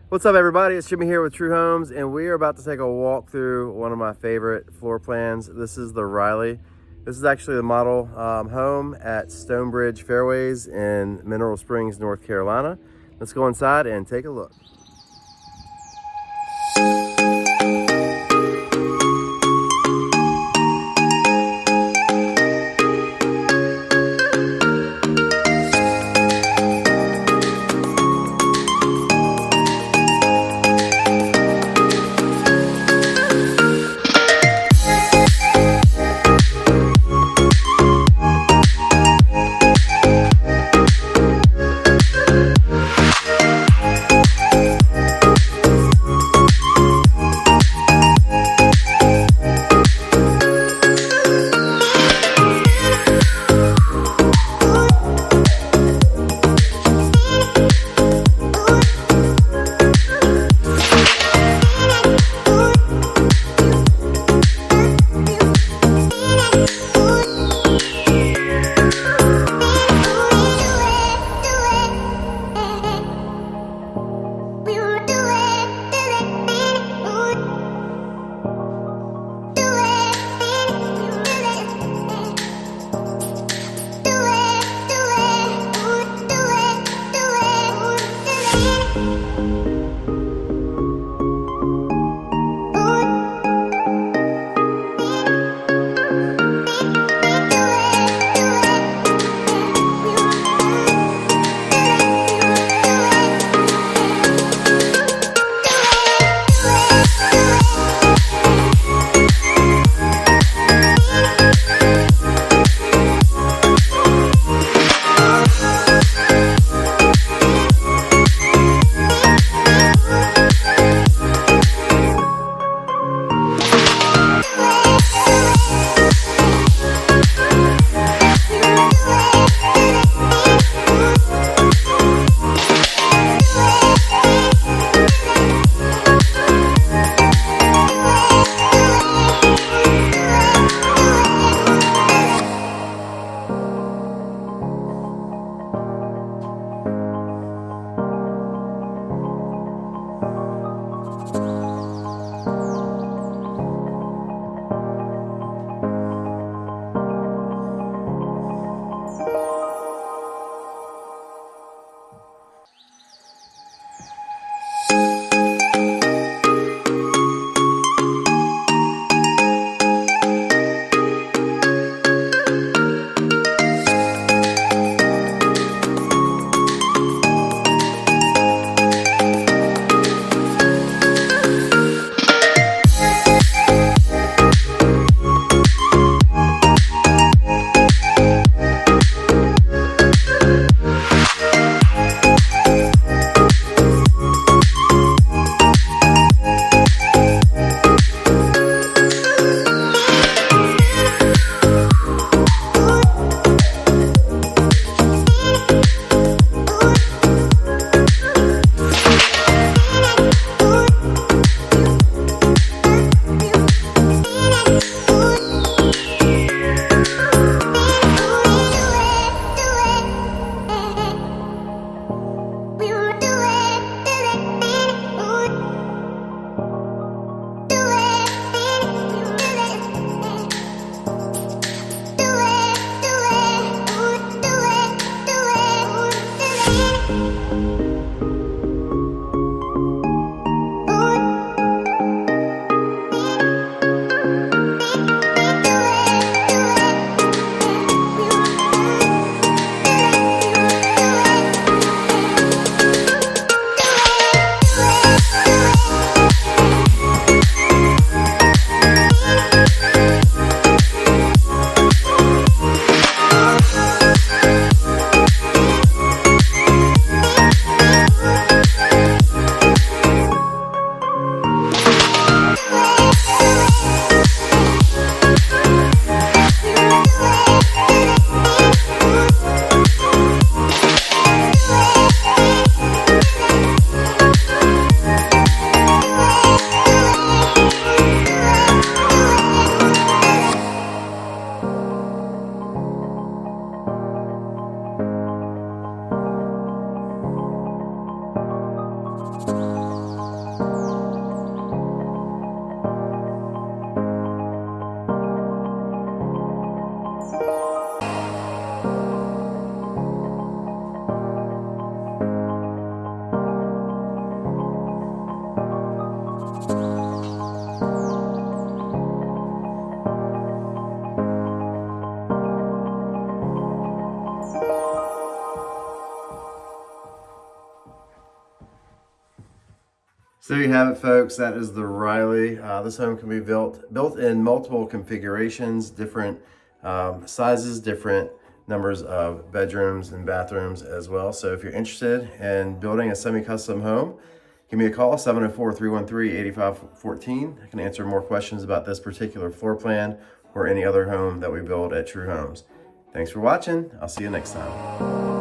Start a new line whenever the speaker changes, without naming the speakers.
What's up, everybody? It's Jimmy here with True Homes, and we are about to take a walk through one of my favorite floor plans. This is the Riley. This is actually the model home at Stonebridge Fairways in Mineral Springs, North Carolina. Let's go inside and take a look. So there you have it, folks. That is the Riley. This home can be built in multiple configurations, different sizes, different numbers of bedrooms and bathrooms as well. So if you're interested in building a semi-custom home, give me a call, 704-313-8514. I can answer more questions about this particular floor plan or any other home that we build at True Homes. Thanks for watching. I'll see you next time.